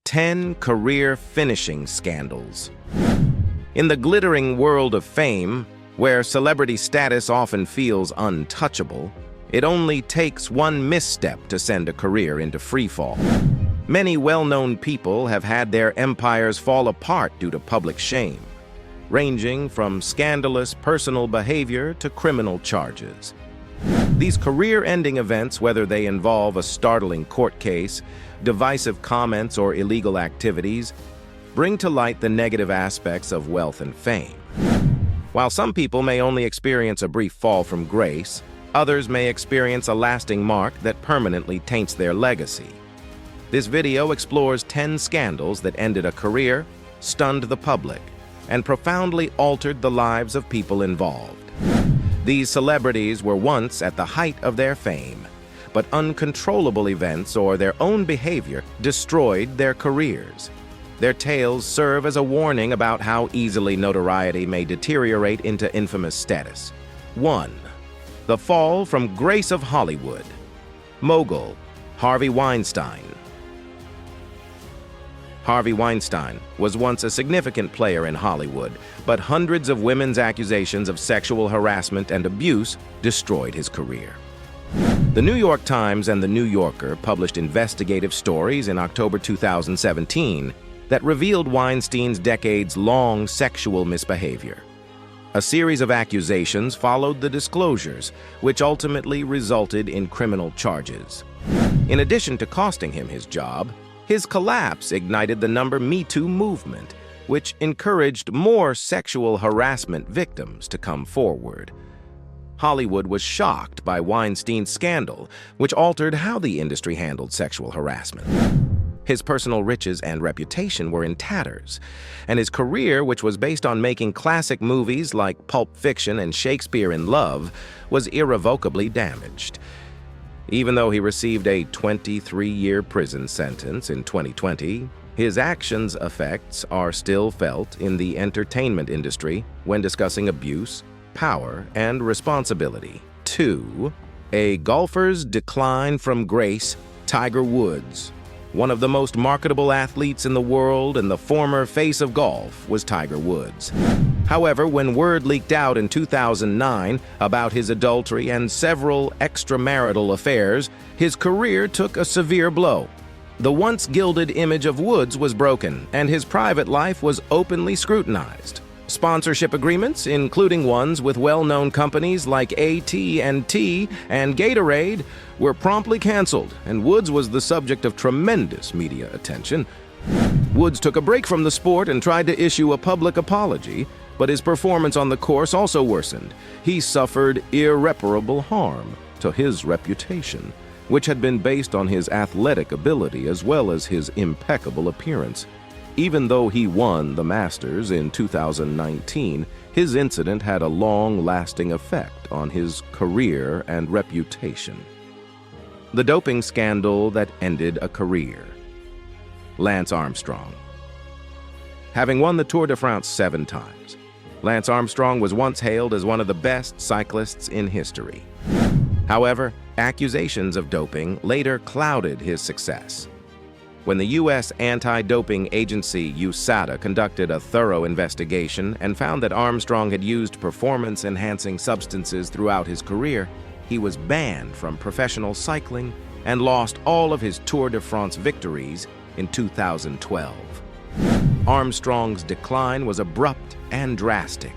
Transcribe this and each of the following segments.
10 career finishing scandals. In the glittering world of fame, where celebrity status often feels untouchable, it only takes one misstep to send a career into freefall. Many well-known people have had their empires fall apart due to public shame, ranging from scandalous personal behavior to criminal charges. These career-ending events, whether they involve a startling court case, divisive comments, or illegal activities, bring to light the negative aspects of wealth and fame. While some people may only experience a brief fall from grace, others may experience a lasting mark that permanently taints their legacy. This video explores 10 scandals that ended a career, stunned the public, and profoundly altered the lives of people involved. These celebrities were once at the height of their fame, but uncontrollable events or their own behavior destroyed their careers. Their tales serve as a warning about how easily notoriety may deteriorate into infamous status. 1. The fall from grace of Hollywood. Mogul Harvey Weinstein. Harvey Weinstein was once a significant player in Hollywood, but hundreds of women's accusations of sexual harassment and abuse destroyed his career. The New York Times and The New Yorker published investigative stories in October 2017 that revealed Weinstein's decades-long sexual misbehavior. A series of accusations followed the disclosures, which ultimately resulted in criminal charges. In addition to costing him his job, his collapse ignited the Me Too movement, which encouraged more sexual harassment victims to come forward. Hollywood was shocked by Weinstein's scandal, which altered how the industry handled sexual harassment. His personal riches and reputation were in tatters, and his career, which was based on making classic movies like Pulp Fiction and Shakespeare in Love, was irrevocably damaged. Even though he received a 23-year prison sentence in 2020, his actions' effects are still felt in the entertainment industry when discussing abuse, power, and responsibility. 2. A golfer's decline from grace. Tiger Woods. One of the most marketable athletes in the world and the former face of golf was Tiger Woods. However, when word leaked out in 2009 about his adultery and several extramarital affairs, his career took a severe blow. The once gilded image of Woods was broken, and his private life was openly scrutinized. Sponsorship agreements, including ones with well-known companies like AT&T and Gatorade, were promptly canceled, and Woods was the subject of tremendous media attention. Woods took a break from the sport and tried to issue a public apology, but his performance on the course also worsened. He suffered irreparable harm to his reputation, which had been based on his athletic ability as well as his impeccable appearance. Even though he won the Masters in 2019, his incident had a long-lasting effect on his career and reputation. The doping scandal that ended a career. Lance Armstrong. Having won the Tour de France 7 times, Lance Armstrong was once hailed as one of the best cyclists in history. However, accusations of doping later clouded his success. When the U.S. anti-doping agency USADA conducted a thorough investigation and found that Armstrong had used performance-enhancing substances throughout his career, he was banned from professional cycling and lost all of his Tour de France victories in 2012. Armstrong's decline was abrupt and drastic.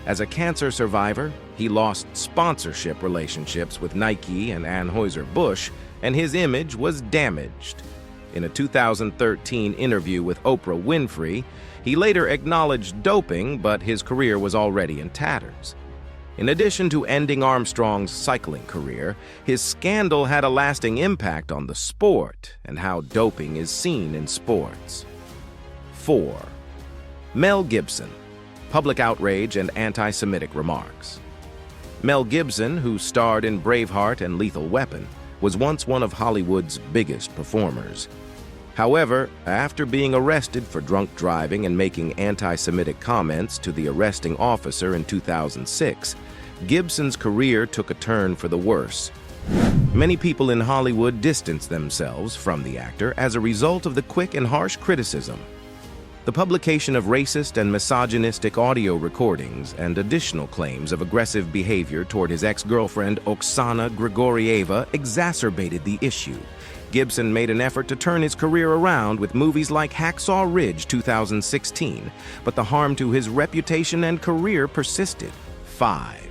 As a cancer survivor, he lost sponsorship relationships with Nike and Anheuser-Busch, and his image was damaged. In a 2013 interview with Oprah Winfrey, he later acknowledged doping, but his career was already in tatters. In addition to ending Armstrong's cycling career, his scandal had a lasting impact on the sport and how doping is seen in sports. 4. Mel Gibson. Public outrage and anti-Semitic remarks. Mel Gibson, who starred in Braveheart and Lethal Weapon, was once one of Hollywood's biggest performers. However, after being arrested for drunk driving and making anti-Semitic comments to the arresting officer in 2006, Gibson's career took a turn for the worse, Many people in Hollywood distanced themselves from the actor as a result of the quick and harsh criticism. The publication of racist and misogynistic audio recordings and additional claims of aggressive behavior toward his ex-girlfriend Oksana Grigorieva exacerbated the issue. Gibson made an effort to turn his career around with movies like Hacksaw Ridge 2016, but the harm to his reputation and career persisted. 5.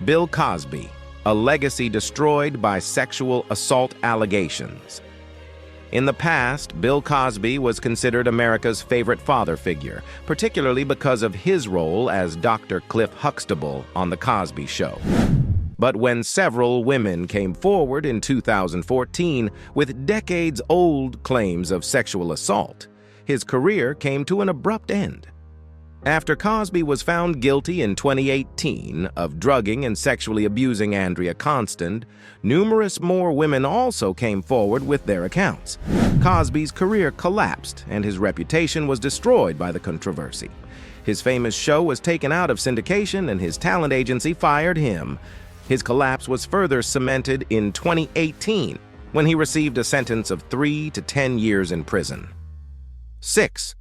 Bill Cosby, a legacy destroyed by sexual assault allegations. In the past, Bill Cosby was considered America's favorite father figure, particularly because of his role as Dr. Cliff Huxtable on The Cosby Show. But when several women came forward in 2014 with decades-old claims of sexual assault, his career came to an abrupt end. After Cosby was found guilty in 2018 of drugging and sexually abusing Andrea Constand, numerous more women also came forward with their accounts. Cosby's career collapsed and his reputation was destroyed by the controversy. His famous show was taken out of syndication and his talent agency fired him. His collapse was further cemented in 2018 when he received a sentence of 3 to 10 years in prison. 6.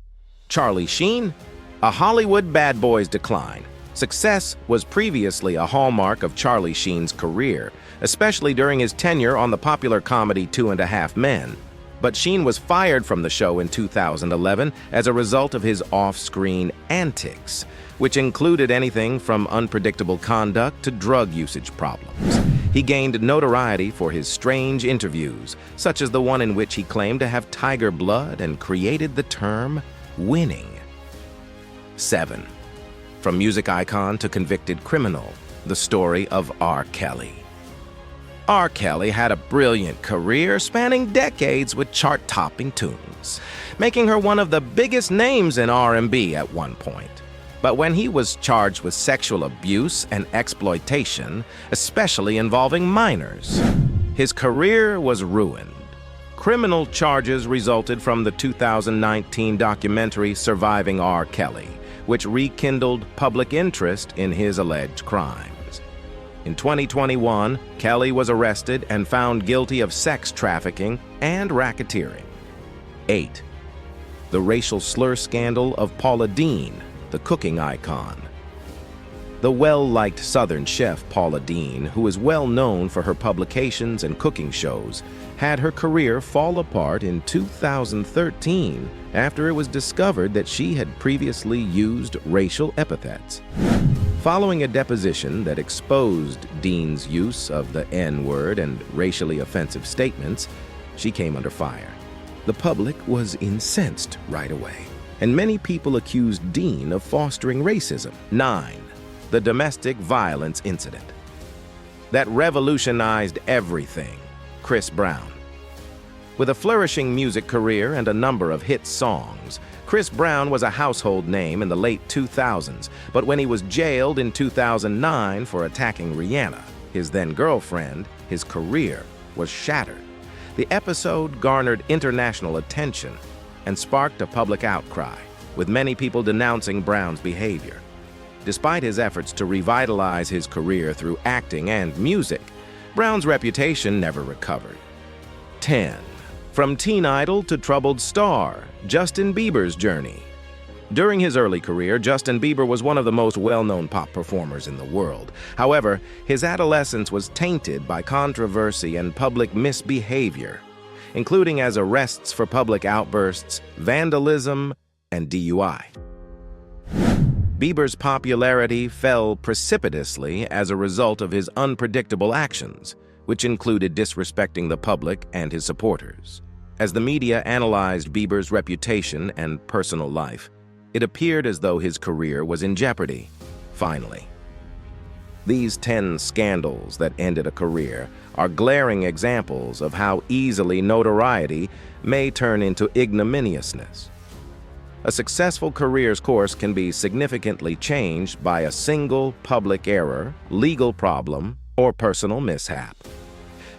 Charlie Sheen, a Hollywood bad boy's decline. Success was previously a hallmark of Charlie Sheen's career, especially during his tenure on the popular comedy 2.5 Men. But Sheen was fired from the show in 2011 as a result of his off-screen antics, which included anything from unpredictable conduct to drug usage problems. He gained notoriety for his strange interviews, such as the one in which he claimed to have tiger blood and created the term winning. 7. From music icon to convicted criminal, the story of R. Kelly. R. Kelly had a brilliant career spanning decades with chart-topping tunes, making her one of the biggest names in R&B at one point. But when he was charged with sexual abuse and exploitation, especially involving minors, his career was ruined. Criminal charges resulted from the 2019 documentary Surviving R. Kelly, which rekindled public interest in his alleged crimes. In 2021, Kelly was arrested and found guilty of sex trafficking and racketeering. 8. The racial slur scandal of Paula Deen, the cooking icon. The well-liked Southern chef Paula Deen, who is well known for her publications and cooking shows, had her career fall apart in 2013 after it was discovered that she had previously used racial epithets. Following a deposition that exposed Deen's use of the N-word and racially offensive statements, she came under fire. The public was incensed right away, and many people accused Deen of fostering racism. 9. The domestic violence incident that revolutionized everything. Chris Brown. With a flourishing music career and a number of hit songs, Chris Brown was a household name in the late 2000s, but when he was jailed in 2009 for attacking Rihanna, his then-girlfriend, his career was shattered. The episode garnered international attention and sparked a public outcry, with many people denouncing Brown's behavior. Despite his efforts to revitalize his career through acting and music, Brown's reputation never recovered. 10. From teen idol to troubled star, Justin Bieber's journey. During his early career, Justin Bieber was one of the most well-known pop performers in the world. However, his adolescence was tainted by controversy and public misbehavior, including as arrests for public outbursts, vandalism, and DUI. Bieber's popularity fell precipitously as a result of his unpredictable actions, which included disrespecting the public and his supporters. As the media analyzed Bieber's reputation and personal life, it appeared as though his career was in jeopardy. Finally, these 10 scandals that ended a career are glaring examples of how easily notoriety may turn into ignominiousness. A successful career's course can be significantly changed by a single public error, legal problem, or personal mishap.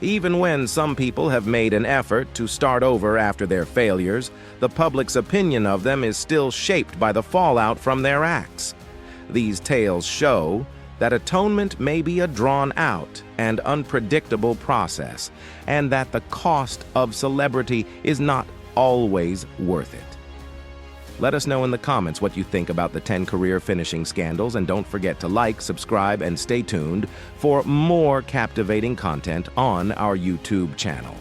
Even when some people have made an effort to start over after their failures, the public's opinion of them is still shaped by the fallout from their acts. These tales show that atonement may be a drawn-out and unpredictable process, and that the cost of celebrity is not always worth it. Let us know in the comments what you think about the 10 career finishing scandals, and don't forget to like, subscribe, and stay tuned for more captivating content on our YouTube channel.